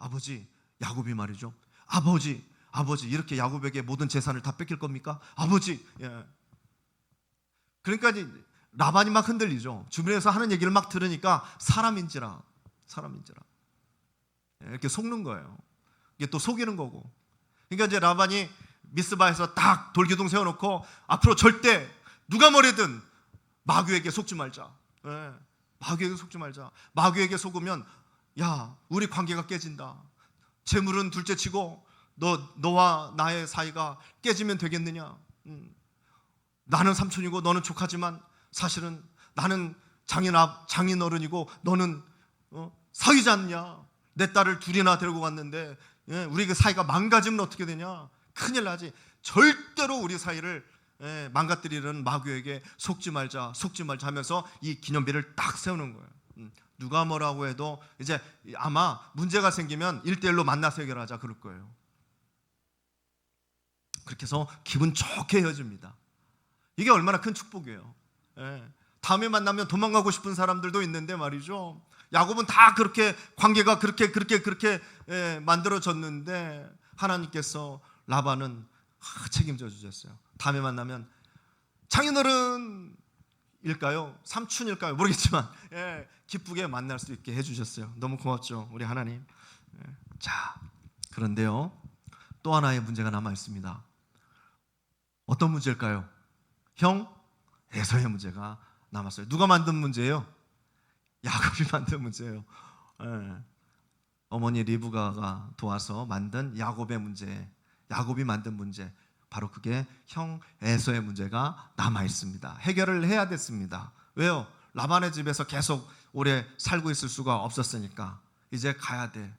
아버지, 야곱이 말이죠. 아버지 이렇게 야곱에게 모든 재산을 다 뺏길 겁니까? 아버지. 예. 그러니까 이제 라반이 막 흔들리죠. 주변에서 하는 얘기를 막 들으니까 사람인지라 이렇게 속는 거예요. 이게 또 속이는 거고. 그러니까 이제 라반이 미스바에서 딱 돌기둥 세워놓고 앞으로 절대 누가 뭐래든 마귀에게 속지 말자. 예. 마귀에게 속지 말자. 마귀에게 속으면 야, 우리 관계가 깨진다. 재물은 둘째치고 너와 나의 사이가 깨지면 되겠느냐? 나는 삼촌이고 너는 조카지만 사실은 나는 장인어른이고 너는 사위지 않냐? 내 딸을 둘이나 데리고 갔는데 우리 그 사이가 망가지면 어떻게 되냐? 큰일 나지. 절대로 우리 사이를 망가뜨리는 마귀에게 속지 말자 하면서 이 기념비를 딱 세우는 거예요. 누가 뭐라고 해도 이제 아마 문제가 생기면 1대1로 만나서 해결하자 그럴 거예요. 그렇게 해서 기분 좋게 헤어집니다. 이게 얼마나 큰 축복이에요. 다음에 만나면 도망가고 싶은 사람들도 있는데 말이죠. 야곱은 다 그렇게 관계가 그렇게 만들어졌는데 하나님께서 라반은 책임져 주셨어요. 다음에 만나면 장인어른일까요? 삼촌일까요? 모르겠지만 기쁘게 만날 수 있게 해주셨어요. 너무 고맙죠, 우리 하나님. 자, 그런데요, 또 하나의 문제가 남아 있습니다. 어떤 문제일까요? 형 에서의 문제가 남았어요. 누가 만든 문제예요? 야곱이 만든 문제예요. 어머니 리브가가 도와서 만든 야곱의 문제, 야곱이 만든 문제, 바로 그게 형 에서의 문제가 남아 있습니다. 해결을 해야 됐습니다. 왜요? 라반의 집에서 계속 오래 살고 있을 수가 없었으니까 이제 가야 돼.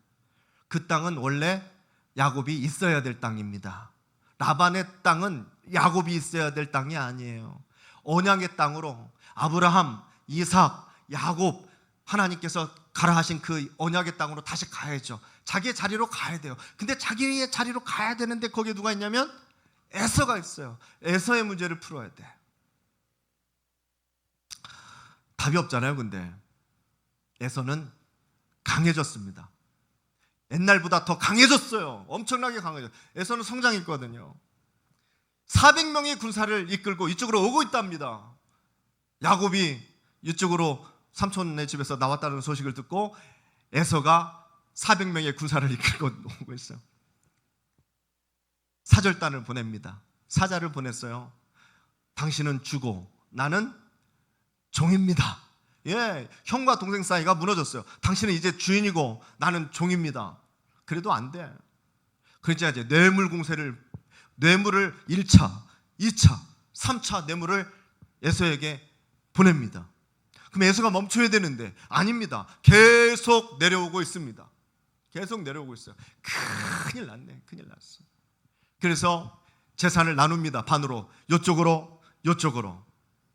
그 땅은 원래 야곱이 있어야 될 땅입니다. 라반의 땅은 야곱이 있어야 될 땅이 아니에요. 언약의 땅으로 아브라함, 이삭, 야곱, 하나님께서 가라 하신 그 언약의 땅으로 다시 가야죠. 자기의 자리로 가야 돼요. 근데 자기의 자리로 가야 되는데 거기에 누가 있냐면 에서가 있어요. 에서의 문제를 풀어야 돼. 답이 없잖아요. 근데 에서는 강해졌습니다. 옛날보다 더 강해졌어요. 엄청나게 강해졌어요. 에서는 성장했거든요. 400명의 군사를 이끌고 이쪽으로 오고 있답니다. 야곱이 이쪽으로 삼촌네 집에서 나왔다는 소식을 듣고 에서가 400명의 군사를 이끌고 오고 있어요. 사절단을 보냅니다. 사자를 보냈어요. 당신은 주고 나는 종입니다. 형과 동생 사이가 무너졌어요. 당신은 이제 주인이고 나는 종입니다. 그래도 안 돼. 그러니까 이제 뇌물을 1차, 2차, 3차 뇌물을 에서에게 보냅니다. 그럼 에서가 멈춰야 되는데 아닙니다. 계속 내려오고 있습니다. 계속 내려오고 있어요. 큰일 났네. 큰일 났어. 그래서 재산을 나눕니다. 반으로. 요쪽으로.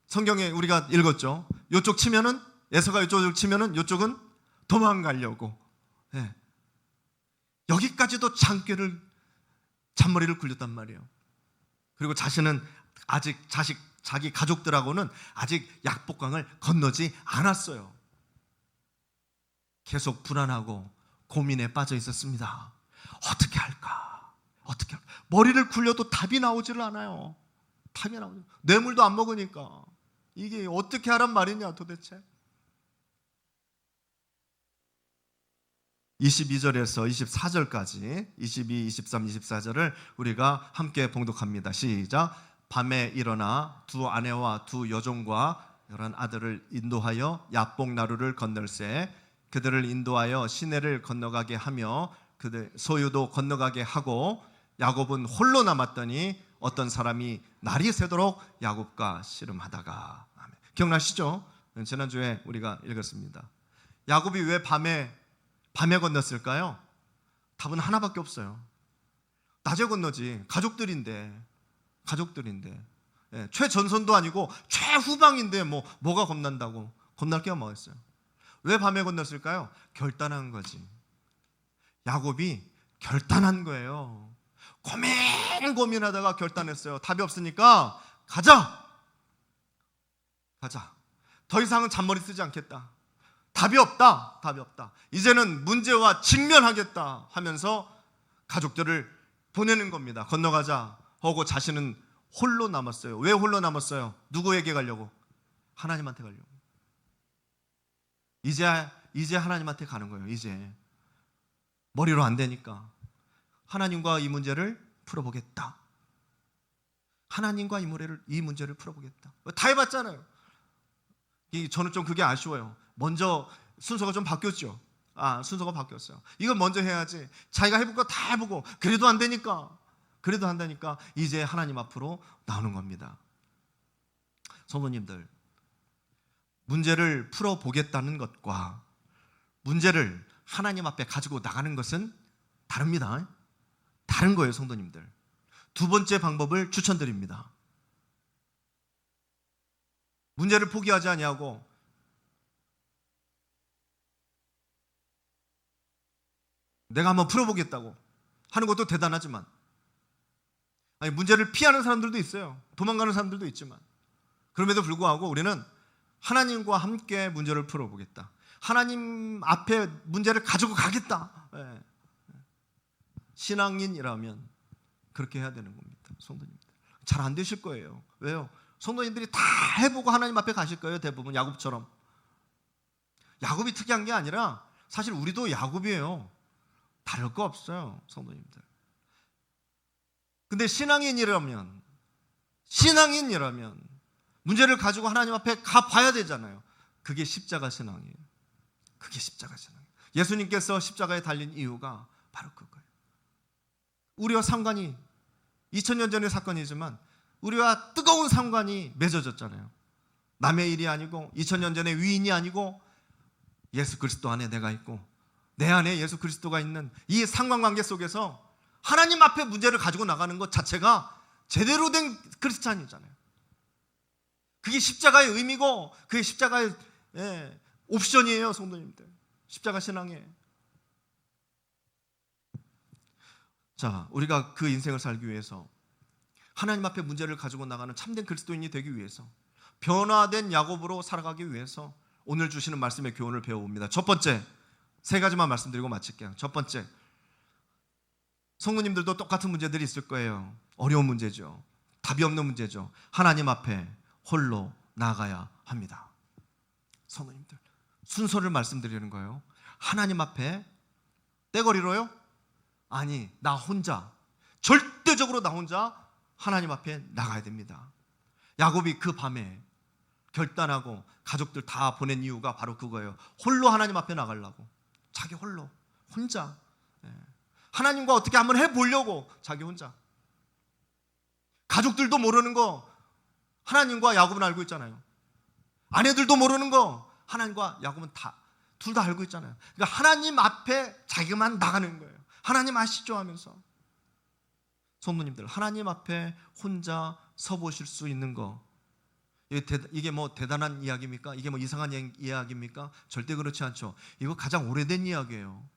성경에 우리가 읽었죠. 요쪽 치면은 에서가 요쪽을 치면은 요쪽은 도망가려고. 여기까지도 잔머리를 굴렸단 말이에요. 그리고 자신은 아직 자기 가족들하고는 아직 약복강을 건너지 않았어요. 계속 불안하고 고민에 빠져 있었습니다. 어떻게 할까? 머리를 굴려도 답이 나오지를 않아요. 뇌물도 안 먹으니까 이게 어떻게 하란 말이냐 도대체. 22절에서 24절까지 22, 23, 24절을 우리가 함께 봉독합니다. 시작. 밤에 일어나 두 아내와 두 여종과 11 아들을 인도하여 야복 나루를 건널세 그들을 인도하여 시내를 건너가게 하며 그들 소유도 건너가게 하고 야곱은 홀로 남았더니 어떤 사람이 날이 새도록 야곱과 씨름하다가. 아멘. 기억나시죠? 지난주에 우리가 읽었습니다. 야곱이 왜 밤에 건넜을까요? 답은 하나밖에 없어요. 낮에 건너지. 가족들인데 최전선도 아니고 최후방인데 뭐가 겁난다고. 겁날 게 뭐가 있어요. 왜 밤에 건넜을까요? 결단한 거지. 야곱이 결단한 거예요. 고민하다가 결단했어요. 답이 없으니까 가자. 더 이상은 잔머리 쓰지 않겠다. 답이 없다. 답이 없다. 이제는 문제와 직면하겠다 하면서 가족들을 보내는 겁니다. 건너가자 하고 자신은 홀로 남았어요. 왜 홀로 남았어요? 누구에게 가려고? 하나님한테 가려고. 이제 하나님한테 가는 거예요. 이제 머리로 안 되니까 하나님과 이 문제를 풀어보겠다. 하나님과 이 문제를 풀어보겠다. 다 해봤잖아요. 저는 좀 그게 아쉬워요. 먼저 순서가 좀 바뀌었죠. 순서가 바뀌었어요. 이걸 먼저 해야지. 자기가 해볼 거 다 해보고 그래도 안 되니까 이제 하나님 앞으로 나오는 겁니다. 성도님들, 문제를 풀어보겠다는 것과 문제를 하나님 앞에 가지고 나가는 것은 다릅니다. 다른 거예요, 성도님들. 두 번째 방법을 추천드립니다. 문제를 포기하지 아니하고 내가 한번 풀어보겠다고 하는 것도 대단하지만, 문제를 피하는 사람들도 있어요. 도망가는 사람들도 있지만, 그럼에도 불구하고 우리는 하나님과 함께 문제를 풀어보겠다. 하나님 앞에 문제를 가지고 가겠다. 신앙인이라면 그렇게 해야 되는 겁니다. 성도님들, 잘 안 되실 거예요. 왜요? 성도님들이 다 해보고 하나님 앞에 가실 거예요. 대부분 야곱처럼. 야곱이 특이한 게 아니라 사실 우리도 야곱이에요. 다를 거 없어요, 성도님들. 근데 신앙인이라면 문제를 가지고 하나님 앞에 가봐야 되잖아요. 그게 십자가 신앙이에요. 그게 십자가 신앙이에요. 예수님께서 십자가에 달린 이유가 바로 그거예요. 우리와 상관이 2000년 전의 사건이지만 우리와 뜨거운 상관이 맺어졌잖아요. 남의 일이 아니고 2000년 전의 위인이 아니고 예수 그리스도 안에 내가 있고 내 안에 예수 그리스도가 있는 이 상관관계 속에서 하나님 앞에 문제를 가지고 나가는 것 자체가 제대로 된 크리스찬이잖아요. 그게 십자가의 의미고 그게 십자가의 옵션이에요, 성도님들. 십자가 신앙에. 자, 우리가 그 인생을 살기 위해서, 하나님 앞에 문제를 가지고 나가는 참된 그리스도인이 되기 위해서, 변화된 야곱으로 살아가기 위해서 오늘 주시는 말씀의 교훈을 배워봅니다. 첫 번째, 세 가지만 말씀드리고 마칠게요. 첫 번째, 성도님들도 똑같은 문제들이 있을 거예요. 어려운 문제죠. 답이 없는 문제죠. 하나님 앞에 홀로 나가야 합니다. 성도님들, 순서를 말씀드리는 거예요. 하나님 앞에 떼거리로요? 아니, 나 혼자, 절대적으로 나 혼자 하나님 앞에 나가야 됩니다. 야곱이 그 밤에 결단하고 가족들 다 보낸 이유가 바로 그거예요. 홀로 하나님 앞에 나가려고. 자기 홀로, 혼자. 하나님과 어떻게 한번 해보려고 자기 혼자. 가족들도 모르는 거 하나님과 야곱은 알고 있잖아요. 아내들도 모르는 거 하나님과 야곱은 둘 다 알고 있잖아요. 그러니까 하나님 앞에 자기만 나가는 거예요. 하나님 아시죠? 하면서. 성도님들, 하나님 앞에 혼자 서보실 수 있는 거, 이게 뭐 대단한 이야기입니까? 이게 뭐 이상한 이야기입니까? 절대 그렇지 않죠. 이거 가장 오래된 이야기예요.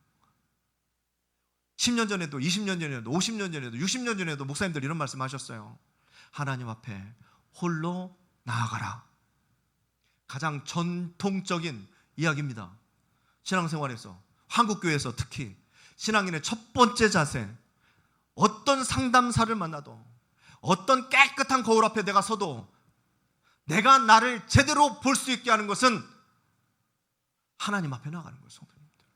10년 전에도, 20년 전에도, 50년 전에도, 60년 전에도 목사님들 이런 말씀 하셨어요. 하나님 앞에 홀로 나아가라. 가장 전통적인 이야기입니다. 신앙생활에서, 한국교회에서 특히 신앙인의 첫 번째 자세, 어떤 상담사를 만나도, 어떤 깨끗한 거울 앞에 내가 서도 내가 나를 제대로 볼 수 있게 하는 것은 하나님 앞에 나가는 거예요, 성도님들.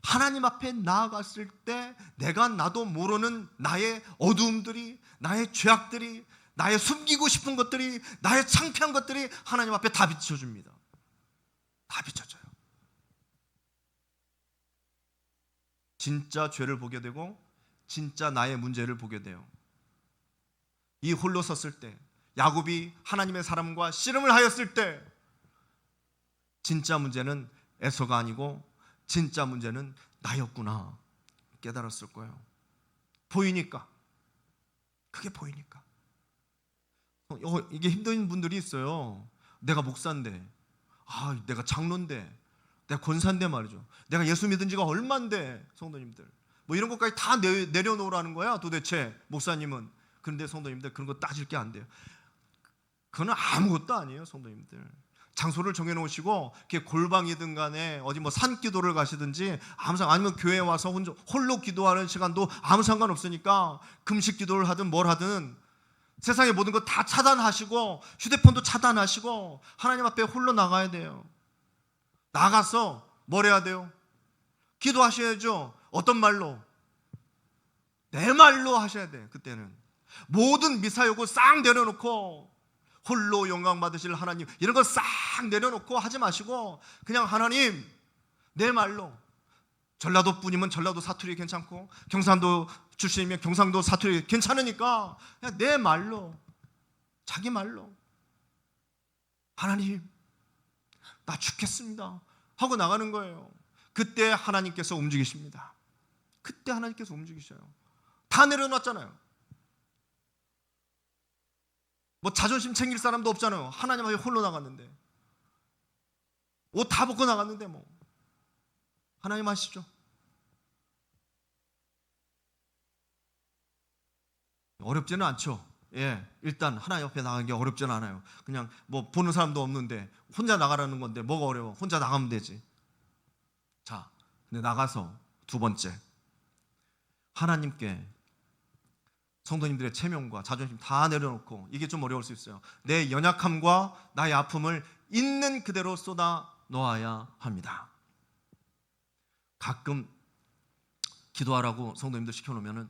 하나님 앞에 나아갔을 때 내가 나도 모르는 나의 어두움들이, 나의 죄악들이, 나의 숨기고 싶은 것들이, 나의 창피한 것들이 하나님 앞에 다 비춰줍니다. 다 비춰져요. 진짜 죄를 보게 되고 진짜 나의 문제를 보게 돼요. 이 홀로 섰을 때, 야곱이 하나님의 사람과 씨름을 하였을 때, 진짜 문제는 에서가 아니고 진짜 문제는 나였구나 깨달았을 거예요. 보이니까. 그게 보이니까. 이게 힘든 분들이 있어요. 내가 목사인데, 내가 장로인데, 내가 권사인데 말이죠. 내가 예수 믿은 지가 얼만데, 성도님들. 뭐 이런 것까지 다 내려놓으라는 거야, 도대체 목사님은. 그런데 성도님들, 그런 거 따질 게 안 돼요. 그건 아무것도 아니에요, 성도님들. 장소를 정해 놓으시고 골방이든 간에 어디 뭐 산기도를 가시든지 아니면 교회에 와서 홀로 기도하는 시간도 아무 상관없으니까 금식 기도를 하든 뭘 하든 세상의 모든 것 다 차단하시고 휴대폰도 차단하시고 하나님 앞에 홀로 나가야 돼요. 나가서 뭘 해야 돼요? 기도하셔야죠. 어떤 말로? 내 말로 하셔야 돼요. 그때는 모든 미사욕을 싹 내려놓고 홀로 영광 받으실 하나님 이런 거 싹 내려놓고 하지 마시고 그냥 하나님 내 말로, 전라도 뿐이면 전라도 사투리 괜찮고 경상도 출신이면 경상도 사투리 괜찮으니까 그냥 내 말로, 자기 말로 하나님 나 죽겠습니다 하고 나가는 거예요. 그때 하나님께서 움직이십니다. 그때 하나님께서 움직이셔요. 다 내려놨잖아요. 뭐 자존심 챙길 사람도 없잖아요. 하나님 앞에 홀로 나갔는데, 옷 다 벗고 나갔는데 뭐 하나님 아시죠? 어렵지는 않죠. 예, 일단 하나님 앞에 나가는 게 어렵지는 않아요. 그냥 뭐 보는 사람도 없는데 혼자 나가라는 건데 뭐가 어려워? 혼자 나가면 되지. 자, 근데 나가서 두 번째, 하나님께 성도님들의 체면과 자존심 다 내려놓고, 이게 좀 어려울 수 있어요. 내 연약함과 나의 아픔을 있는 그대로 쏟아 놓아야 합니다. 가끔 기도하라고 성도님들 시켜놓으면은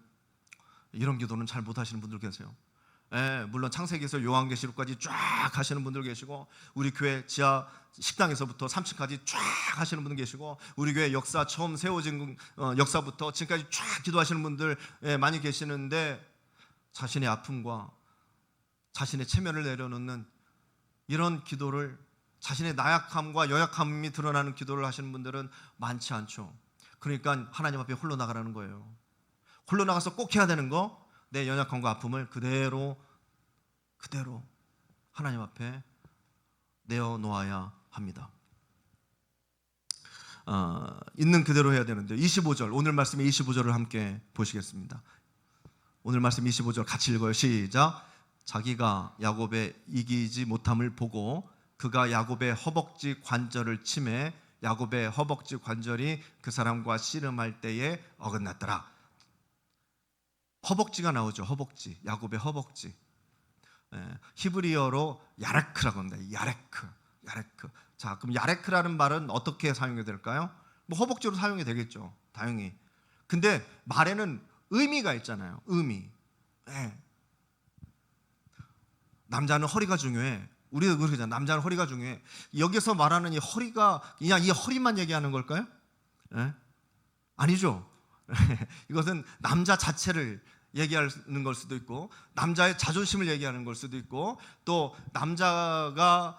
이런 기도는 잘 못하시는 분들 계세요. 예, 물론 창세기에서 요한계시록까지 쫙 하시는 분들 계시고, 우리 교회 지하 식당에서부터 3층까지 쫙 하시는 분들 계시고, 우리 교회 역사 처음 세워진 역사부터 지금까지 쫙 기도하시는 분들 많이 계시는데, 자신의 아픔과 자신의 체면을 내려놓는 이런 기도를, 자신의 나약함과 연약함이 드러나는 기도를 하시는 분들은 많지 않죠. 그러니까 하나님 앞에 홀로 나가라는 거예요. 홀로 나가서 꼭 해야 되는 거, 내 연약함과 아픔을 그대로 하나님 앞에 내어놓아야 합니다. 있는 그대로 해야 되는데, 25절, 오늘 말씀의 25절을 함께 보시겠습니다. 오늘 말씀 25절 같이 읽어요. 시작. 자기가 야곱의 이기지 못함을 보고 그가 야곱의 허벅지 관절을 치매 야곱의 허벅지 관절이 그 사람과 씨름할 때에 어긋났더라. 허벅지가 나오죠. 허벅지, 야곱의 허벅지. 히브리어로 야레크라고 합니다. 야레크. 자, 그럼 야레크라는 말은 어떻게 사용이 될까요? 뭐 허벅지로 사용이 되겠죠, 당연히. 근데 말에는 의미가 있잖아요. 의미. 남자는 허리가 중요해. 우리도 그러잖아요. 남자는 허리가 중요해. 여기서 말하는 이 허리가 그냥 이 허리만 얘기하는 걸까요? 아니죠. 이것은 남자 자체를 얘기하는 걸 수도 있고, 남자의 자존심을 얘기하는 걸 수도 있고, 또 남자가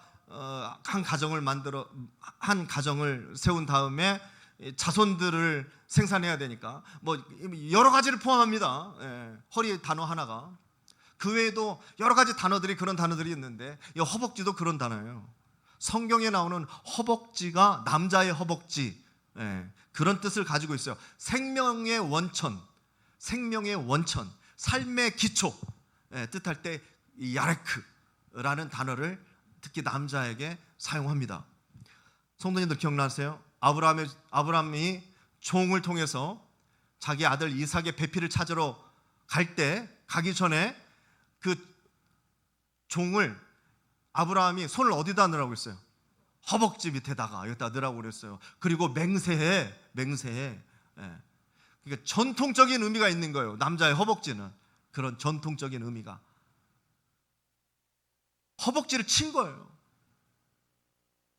한 가정을 세운 다음에 자손들을 생산해야 되니까 뭐 여러 가지를 포함합니다. 허리 단어 하나가. 그 외에도 여러 가지 단어들이, 그런 단어들이 있는데, 이 허벅지도 그런 단어예요. 성경에 나오는 허벅지가 남자의 허벅지, 그런 뜻을 가지고 있어요. 생명의 원천, 삶의 기초 뜻할 때 이 야레크라는 단어를 특히 남자에게 사용합니다. 성도님들 기억나세요? 아브라함이 종을 통해서 자기 아들 이삭의 배필을 찾으러 가기 전에 그 종을 아브라함이 손을 어디다 넣으라고 했어요? 허벅지 밑에다가 여기다 넣으라고 그랬어요. 그리고 맹세해. 그러니까 전통적인 의미가 있는 거예요. 남자의 허벅지는 그런 전통적인 의미가. 허벅지를 친 거예요.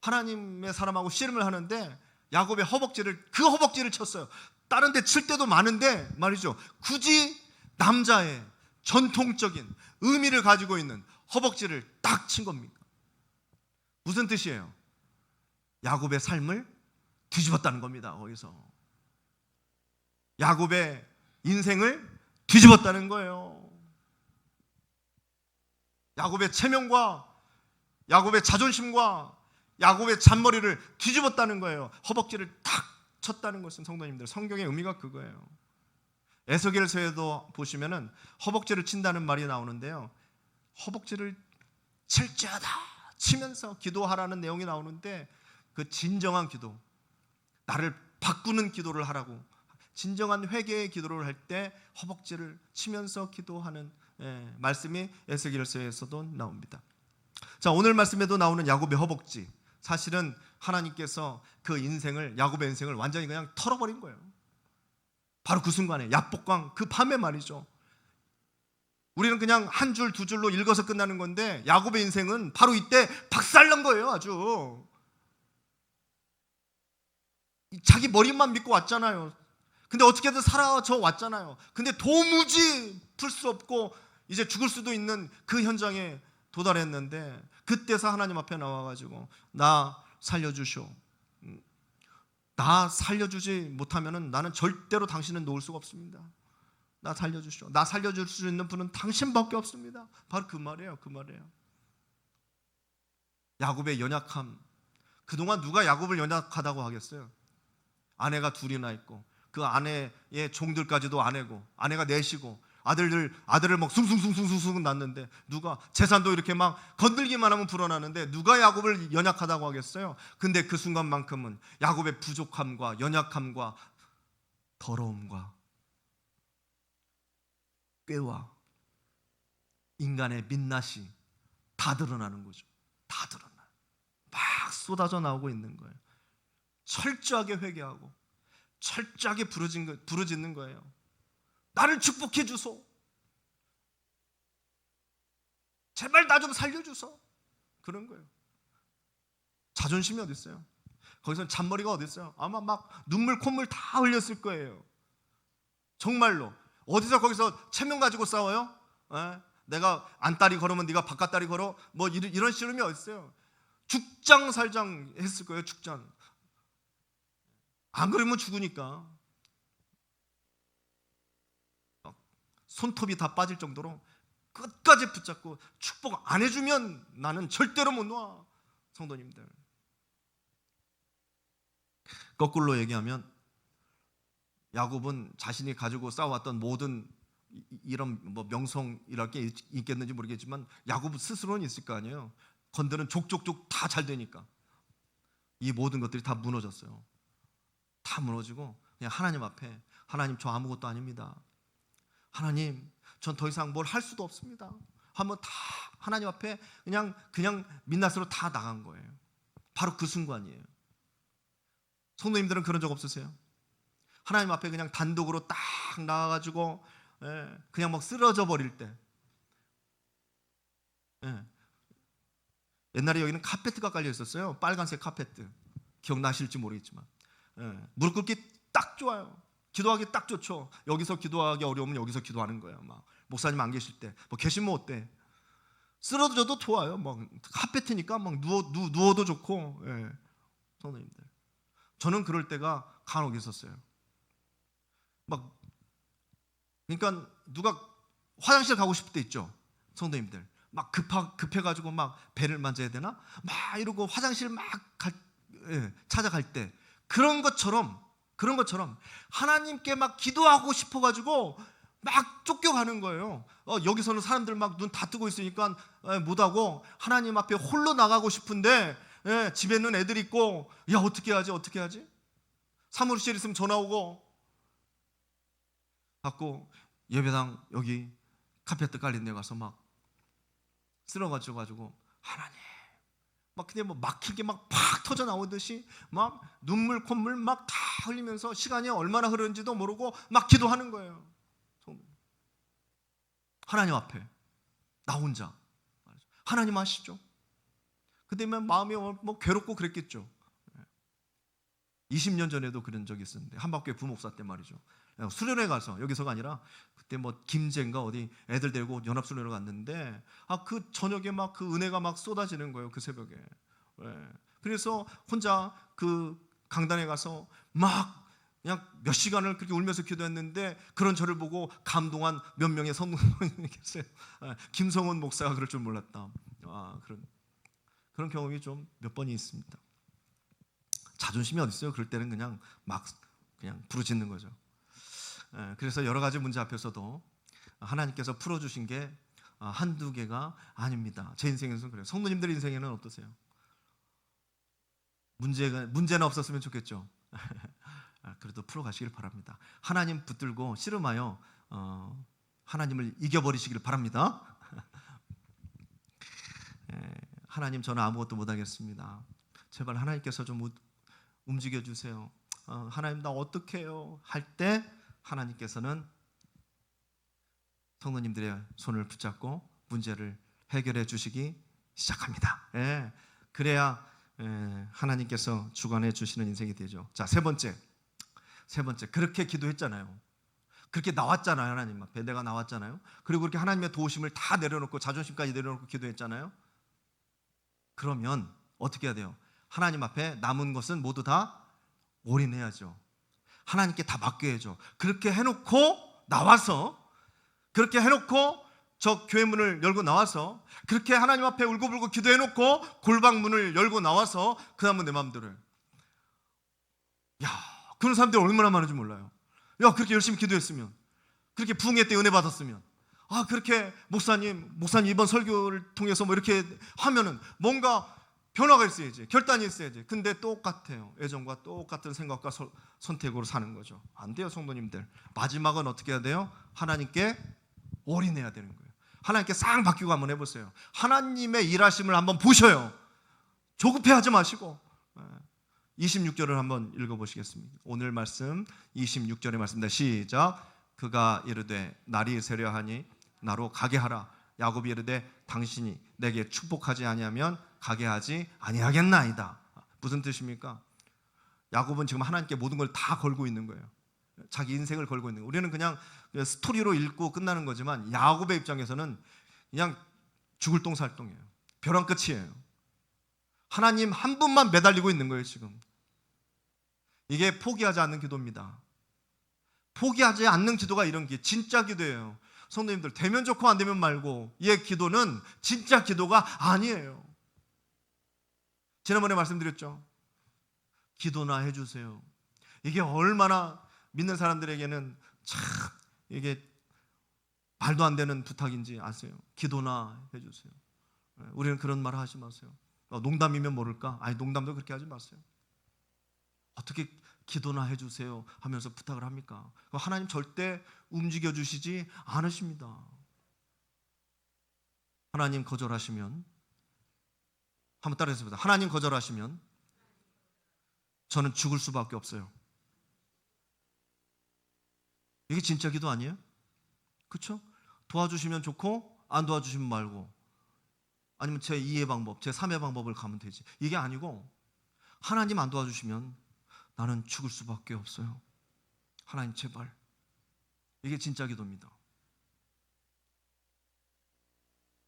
하나님의 사람하고 씨름을 하는데 야곱의 그 허벅지를 쳤어요. 다른 데 칠 때도 많은데 말이죠, 굳이 남자의 전통적인 의미를 가지고 있는 허벅지를 딱 친 겁니까? 무슨 뜻이에요? 야곱의 삶을 뒤집었다는 겁니다. 거기서 야곱의 인생을 뒤집었다는 거예요. 야곱의 체면과 야곱의 자존심과 야곱의 잔머리를 뒤집었다는 거예요. 허벅지를 탁 쳤다는 것은, 성도님들, 성경의 의미가 그거예요. 에스겔서에도 보시면은 허벅지를 친다는 말이 나오는데요, 허벅지를 칠지어다 치면서 기도하라는 내용이 나오는데, 그 진정한 기도, 나를 바꾸는 기도를 하라고, 진정한 회개의 기도를 할 때 허벅지를 치면서 기도하는 말씀이 에스겔서에서도 나옵니다. 자, 오늘 말씀에도 나오는 야곱의 허벅지, 사실은 하나님께서 그 인생을, 야곱의 인생을 완전히 그냥 털어버린 거예요. 바로 그 순간에, 야복강 그 밤에 말이죠. 우리는 그냥 한 줄 두 줄로 읽어서 끝나는 건데, 야곱의 인생은 바로 이때 박살난 거예요. 아주 자기 머리만 믿고 왔잖아요. 근데 어떻게든 사라져 왔잖아요. 근데 도무지 풀 수 없고 이제 죽을 수도 있는 그 현장에 도달했는데, 그때서 하나님 앞에 나와가지고 나 살려주시오. 나 살려주지 못하면은 나는 절대로 당신은 놓을 수가 없습니다. 나 살려주시오. 나 살려줄 수 있는 분은 당신밖에 없습니다. 바로 그 말이에요. 그 말이에요. 야곱의 연약함. 그동안 누가 야곱을 연약하다고 하겠어요? 아내가 둘이나 있고, 그 아내의 종들까지도 아내고, 아내가 넷이고, 아들을 막 숭숭숭숭숭 낳는데, 누가 재산도 이렇게 막 건들기만 하면 불어나는데 누가 야곱을 연약하다고 하겠어요? 근데 그 순간만큼은 야곱의 부족함과 연약함과 더러움과 꾀와 인간의 민낯이 다 드러나는 거죠. 다 드러나. 막 쏟아져 나오고 있는 거예요. 철저하게 회개하고 철저하게 부르짖는 거예요. 나를 축복해 주소. 제발 나 좀 살려주소. 그런 거예요. 자존심이 어디 있어요? 거기서 잔머리가 어디 있어요? 아마 막 눈물 콧물 다 흘렸을 거예요. 정말로. 어디서 거기서 체면 가지고 싸워요? 내가 안다리 걸으면 네가 바깥다리 걸어? 뭐 이런 씨름이 어디 있어요? 죽장살장 했을 거예요. 죽장. 안 그러면 죽으니까. 손톱이 다 빠질 정도로 끝까지 붙잡고 축복 안 해주면 나는 절대로 못 놔. 성도님들, 거꾸로 얘기하면 야곱은 자신이 가지고 쌓아왔던 모든 이런 뭐 명성 이랄 게 있겠는지 모르겠지만 야곱 스스로는 있을 거 아니에요. 건드는 족족족 다 잘 되니까 이 모든 것들이 다 무너졌어요. 다 무너지고 그냥 하나님 앞에, 하나님 저 아무것도 아닙니다. 하나님 전 더 이상 뭘 할 수도 없습니다. 한번 다 하나님 앞에 그냥 민낯으로 다 나간 거예요. 바로 그 순간이에요. 성도님들은 그런 적 없으세요? 하나님 앞에 그냥 단독으로 딱 나와가지고 그냥 막 쓰러져 버릴 때, 옛날에 여기는 카페트가 깔려 있었어요. 빨간색 카페트. 기억나실지 모르겠지만 무릎 꿇기 딱 좋아요. 기도하기 딱 좋죠. 여기서 기도하기 어려우면 여기서 기도하는 거예요. 막 목사님 안 계실 때, 뭐 계시면 어때? 쓰러져도 좋아요. 막 카페트니까 막 누워도 좋고. 성도님들, 저는 그럴 때가 간혹 있었어요. 막 그러니까 누가 화장실 가고 싶을 때 있죠. 성도님들, 막 급해가지고 막 배를 만져야 되나? 막 이러고 화장실 막 찾아갈 때 그런 것처럼 하나님께 막 기도하고 싶어가지고 막 쫓겨가는 거예요. 여기서는 사람들 막 눈 다 뜨고 있으니까 못하고 하나님 앞에 홀로 나가고 싶은데 집에는 애들 있고, 야 어떻게 하지? 사무실 있으면 전화 오고 받고 예배당 여기 카페트 깔린 데 가서 막 쓸어가지고 하나님 막 그냥 뭐 막히게 막 팍 터져 나오듯이 막 눈물 콧물 막 다 흘리면서 시간이 얼마나 흐르는지도 모르고 막 기도하는 거예요. 하나님 앞에 나 혼자 하나님 아시죠? 그때면 마음이 뭐 괴롭고 그랬겠죠. 20년 전에도 그런 적이 있었는데, 한박교회 부목사 때 말이죠. 수련회 가서, 여기서가 아니라 그때 뭐 김제인가 어디 애들 데리고 연합수련회 갔는데 그 저녁에 막 그 은혜가 막 쏟아지는 거예요. 그 새벽에. 그래서 혼자 그 강단에 가서 막 그냥 몇 시간을 그렇게 울면서 기도했는데, 그런 저를 보고 감동한 몇 명의 성도님이 계세요. 김성원 목사가 그럴 줄 몰랐다. 그런 경험이 좀 몇 번이 있습니다. 자존심이 어디 있어요? 그럴 때는 그냥 부르짖는 거죠. 그래서 여러 가지 문제 앞에서도 하나님께서 풀어주신 게 한두 개가 아닙니다. 제 인생에서는 그래요. 성도님들 인생에는 어떠세요? 문제는 없었으면 좋겠죠. 그래도 풀어가시길 바랍니다. 하나님 붙들고 씨름하여 하나님을 이겨버리시길 바랍니다. 하나님, 저는 아무것도 못하겠습니다. 제발 하나님께서 좀 움직여주세요. 하나님, 나 어떻게 해요? 할 때 하나님께서는 성도님들의 손을 붙잡고 문제를 해결해 주시기 시작합니다. 그래야 하나님께서 주관해 주시는 인생이 되죠. 자, 세 번째, 그렇게 기도했잖아요. 그렇게 나왔잖아요. 하나님 앞에 내가 나왔잖아요. 그리고 그렇게 하나님의 도우심을 다 내려놓고 자존심까지 내려놓고 기도했잖아요. 그러면 어떻게 해야 돼요? 하나님 앞에 남은 것은 모두 다 올인해야죠. 하나님께 다 맡겨야죠. 그렇게 해놓고 나와서, 그렇게 해놓고 저 교회 문을 열고 나와서, 그렇게 하나님 앞에 울고불고 기도해놓고 골방 문을 열고 나와서 그 다음은 내 마음대로 해요. 그런 사람들이 얼마나 많은지 몰라요. 그렇게 열심히 기도했으면, 그렇게 부흥회 때 은혜 받았으면, 그렇게 목사님 이번 설교를 통해서 뭐 이렇게 하면은 뭔가 변화가 있어야지, 결단이 있어야지. 근데 똑같아요. 예전과 똑같은 생각과 선택으로 사는 거죠. 안 돼요, 성도님들. 마지막은 어떻게 해야 돼요? 하나님께 올인해야 되는 거예요. 하나님께 싹 바뀌고 한번 해보세요. 하나님의 일하심을 한번 보셔요. 조급해하지 마시고. 26절을 한번 읽어보시겠습니다. 오늘 말씀 26절의 말씀입니다. 시작. 그가 이르되 날이 세려하니 나로 가게 하라. 야곱이 이르되 당신이 내게 축복하지 아니하면 가게 하지 아니하겠나이다. 무슨 뜻입니까? 야곱은 지금 하나님께 모든 걸 다 걸고 있는 거예요. 자기 인생을 걸고 있는 거예요. 우리는 그냥 스토리로 읽고 끝나는 거지만 야곱의 입장에서는 그냥 죽을 똥살똥이에요. 벼랑 끝이에요. 하나님 한 분만 매달리고 있는 거예요. 지금 이게 포기하지 않는 기도입니다. 포기하지 않는 기도가 이런 게 진짜 기도예요. 성도님들, 되면 좋고 안 되면 말고 이 기도는 진짜 기도가 아니에요. 지난번에 말씀드렸죠. 기도나 해주세요. 이게 얼마나 믿는 사람들에게는 참 이게 말도 안 되는 부탁인지 아세요? 기도나 해주세요. 우리는 그런 말 하지 마세요. 농담이면 모를까? 아니, 농담도 그렇게 하지 마세요. 어떻게 기도나 해주세요 하면서 부탁을 합니까? 하나님 절대 움직여 주시지 않으십니다. 하나님 거절하시면, 한번 따라해서 봅니다. 하나님 거절하시면 저는 죽을 수밖에 없어요. 이게 진짜 기도 아니에요? 그렇죠? 도와주시면 좋고 안 도와주시면 말고, 아니면 제 2의 방법, 제 3의 방법을 가면 되지. 이게 아니고 하나님 안 도와주시면 나는 죽을 수밖에 없어요. 하나님 제발. 이게 진짜 기도입니다.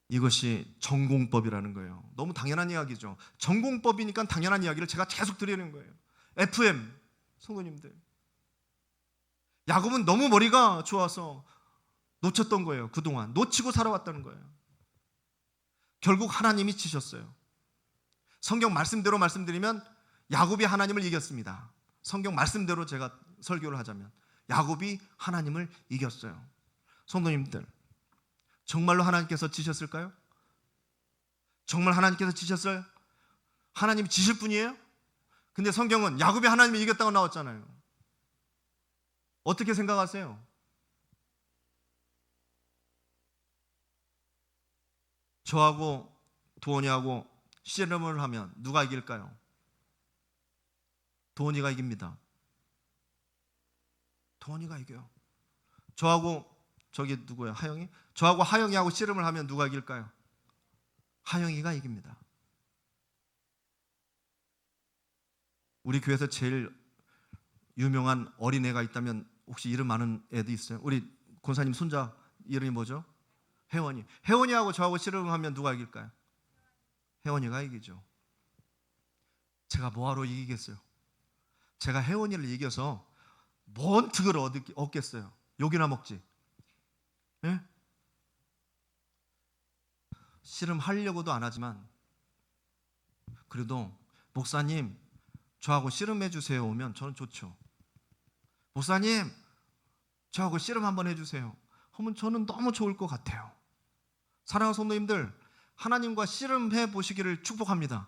이것이 전공법이라는 거예요. 너무 당연한 이야기죠. 전공법이니까 당연한 이야기를 제가 계속 드리는 거예요. FM 성도님들, 야곱은 너무 머리가 좋아서 놓쳤던 거예요. 그동안 놓치고 살아왔다는 거예요. 결국 하나님이 치셨어요. 성경 말씀대로 말씀드리면 야곱이 하나님을 이겼습니다. 성경 말씀대로 제가 설교를 하자면 야곱이 하나님을 이겼어요. 성도님들, 정말로 하나님께서 지셨을까요? 정말 하나님께서 지셨어요? 하나님이 지실 분이에요? 근데 성경은 야곱이 하나님을 이겼다고 나왔잖아요. 어떻게 생각하세요? 저하고 도원이하고 씨름을 하면 누가 이길까요? 도원이가 이깁니다. 도원이가 이겨요. 저하고 저기 누구예요? 하영이? 저하고 하영이하고 씨름을 하면 누가 이길까요? 하영이가 이깁니다. 우리 교회에서 제일 유명한 어린애가 있다면 혹시 이름 아는 애도 있어요? 우리 권사님 손자 이름이 뭐죠? 혜원이. 혜원이하고 저하고 씨름하면 누가 이길까요? 혜원이가 이기죠. 제가 뭐하러 이기겠어요? 제가 혜원이를 이겨서 뭔 득을 얻겠어요? 욕이나 먹지. 네? 씨름하려고도 안 하지만 그래도 목사님 저하고 씨름해 주세요 오면 저는 좋죠. 목사님 저하고 씨름 한번 해주세요 하면 저는 너무 좋을 것 같아요. 사랑하는 성도님들, 하나님과 씨름해 보시기를 축복합니다.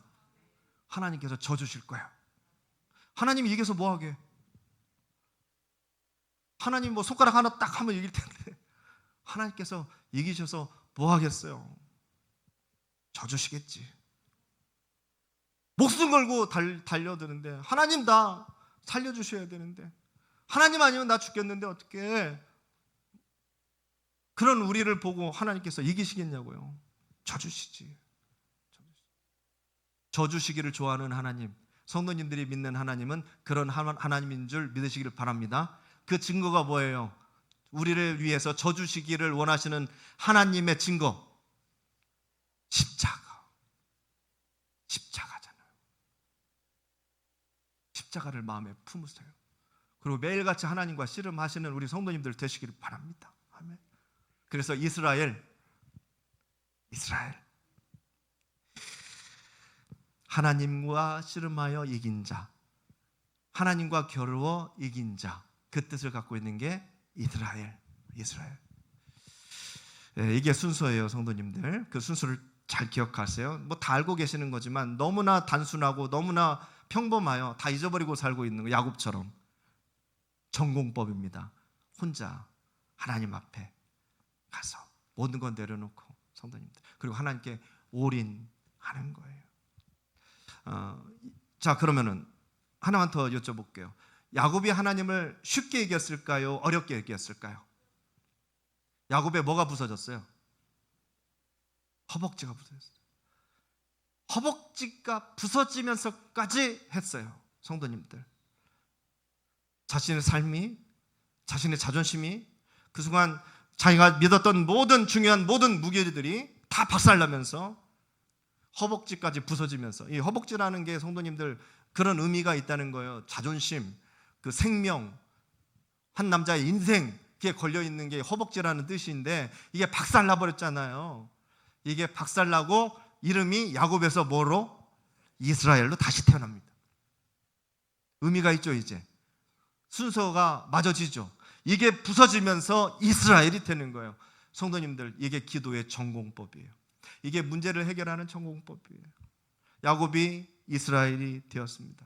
하나님께서 져주실 거야. 하나님이 이겨서 뭐하게? 하나님 뭐 손가락 하나 딱 하면 이길 텐데 하나님께서 이기셔서 뭐하겠어요? 져주시겠지. 목숨 걸고 달려드는데 하나님 나 살려주셔야 되는데, 하나님 아니면 나 죽겠는데 어떻게 그런 우리를 보고 하나님께서 이기시겠냐고요. 져주시지. 져주시기를 좋아하는 하나님, 성도님들이 믿는 하나님은 그런 하나님인 줄 믿으시기를 바랍니다. 그 증거가 뭐예요? 우리를 위해서 져주시기를 원하시는 하나님의 증거, 십자가잖아요. 십자가를 마음에 품으세요. 그리고 매일같이 하나님과 씨름하시는 우리 성도님들 되시기를 바랍니다. 아멘. 그래서 이스라엘 하나님과 씨름하여 이긴 자, 하나님과 겨루어 이긴 자, 그 뜻을 갖고 있는 게 이스라엘. 이게 순서예요, 성도님들. 그 순서를 잘 기억하세요. 뭐 다 알고 계시는 거지만 너무나 단순하고 너무나 평범하여 다 잊어버리고 살고 있는 거, 야곱처럼 전공법입니다. 혼자 하나님 앞에 가서 모든 건 내려놓고, 성도님들, 그리고 하나님께 올인하는 거예요. 자, 그러면은 하나만 더 여쭤볼게요. 야곱이 하나님을 쉽게 이겼을까요? 어렵게 이겼을까요? 야곱의 뭐가 부서졌어요? 허벅지가 부서졌어요. 허벅지가 부서지면서까지 했어요. 성도님들, 자신의 삶이, 자신의 자존심이 그 순간 자기가 믿었던 모든 모든 무게들이 다 박살나면서 허벅지까지 부서지면서, 이 허벅지라는 게 성도님들 그런 의미가 있다는 거예요. 자존심, 그 생명, 한 남자의 인생, 그게 걸려있는 게 허벅지라는 뜻인데 이게 박살나버렸잖아요. 이게 박살나고 이름이 야곱에서 뭐로? 이스라엘로 다시 태어납니다. 의미가 있죠. 이제 순서가 맞아지죠. 이게 부서지면서 이스라엘이 되는 거예요. 성도님들, 이게 기도의 전공법이에요. 이게 문제를 해결하는 전공법이에요. 야곱이 이스라엘이 되었습니다.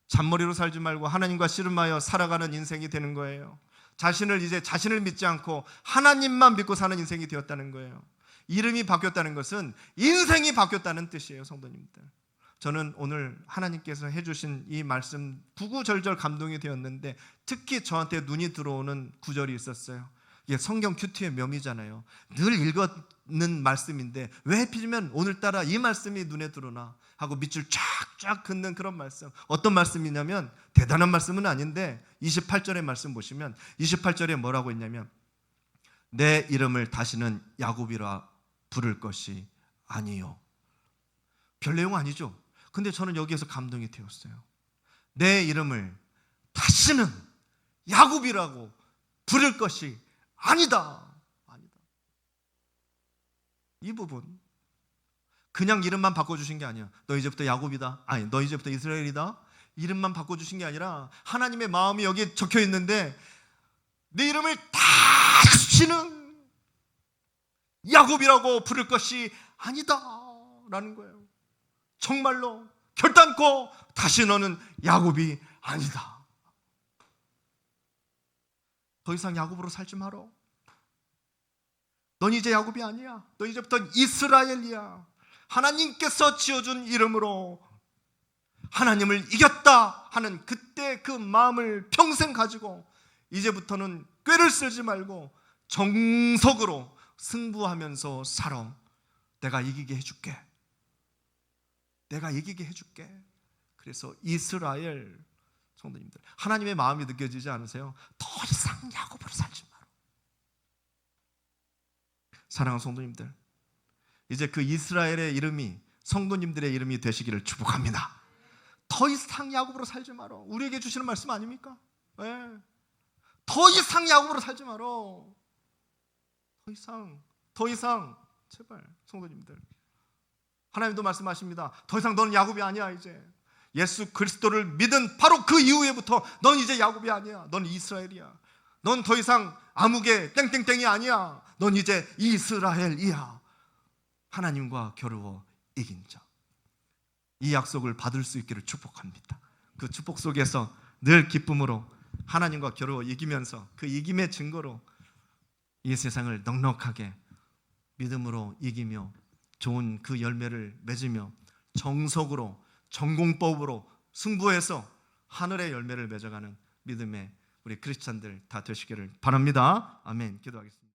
잔머리로 살지 말고 하나님과 씨름하여 살아가는 인생이 되는 거예요. 자신을 믿지 않고 하나님만 믿고 사는 인생이 되었다는 거예요. 이름이 바뀌었다는 것은 인생이 바뀌었다는 뜻이에요, 성도님들. 저는 오늘 하나님께서 해주신 이 말씀 구구절절 감동이 되었는데, 특히 저한테 눈이 들어오는 구절이 있었어요. 이게 성경 큐티의 묘미잖아요. 늘 읽는 말씀인데 왜 하필이면 오늘따라 이 말씀이 눈에 들어오나 하고 밑줄 쫙쫙 긋는 그런 말씀. 어떤 말씀이냐면, 대단한 말씀은 아닌데 28절의 말씀 보시면 28절에 뭐라고 했냐면, 내 이름을 다시는 야곱이라 부를 것이 아니요. 별 내용 아니죠. 근데 저는 여기에서 감동이 되었어요. 내 이름을 다시는 야곱이라고 부를 것이 아니다. 이 부분, 그냥 이름만 바꿔주신 게 아니야. 너 이제부터 야곱이다, 아니 너 이제부터 이스라엘이다, 이름만 바꿔주신 게 아니라 하나님의 마음이 여기에 적혀 있는데, 내 이름을 다시는 야곱이라고 부를 것이 아니다 라는 거예요. 정말로 결단코 다시 너는 야곱이 아니다. 더 이상 야곱으로 살지 마라. 넌 이제 야곱이 아니야. 너 이제부터 이스라엘이야. 하나님께서 지어준 이름으로 하나님을 이겼다 하는 그때 그 마음을 평생 가지고 이제부터는 꾀를 쓰지 말고 정석으로 승부하면서 살아. 내가 이기게 해줄게. 그래서 이스라엘, 성도님들, 하나님의 마음이 느껴지지 않으세요? 더 이상 야곱으로 살지 마라. 사랑하는 성도님들, 이제 그 이스라엘의 이름이 성도님들의 이름이 되시기를 축복합니다. 더 이상 야곱으로 살지 마라. 우리에게 주시는 말씀 아닙니까? 네. 더 이상 야곱으로 살지 마라. 더 이상 제발, 성도님들, 하나님도 말씀하십니다. 더 이상 너는 야곱이 아니야. 이제 예수 그리스도를 믿은 바로 그 이후에부터 넌 이제 야곱이 아니야. 넌 이스라엘이야. 넌 더 이상 아무개 땡땡땡이 아니야. 넌 이제 이스라엘이야. 하나님과 겨루어 이긴 자. 이 약속을 받을 수 있기를 축복합니다. 그 축복 속에서 늘 기쁨으로 하나님과 겨루어 이기면서 그 이김의 증거로 이 세상을 넉넉하게 믿음으로 이기며 좋은 그 열매를 맺으며 정석으로 전공법으로 승부해서 하늘의 열매를 맺어가는 믿음의 우리 크리스찬들 다 되시기를 바랍니다. 아멘. 기도하겠습니다.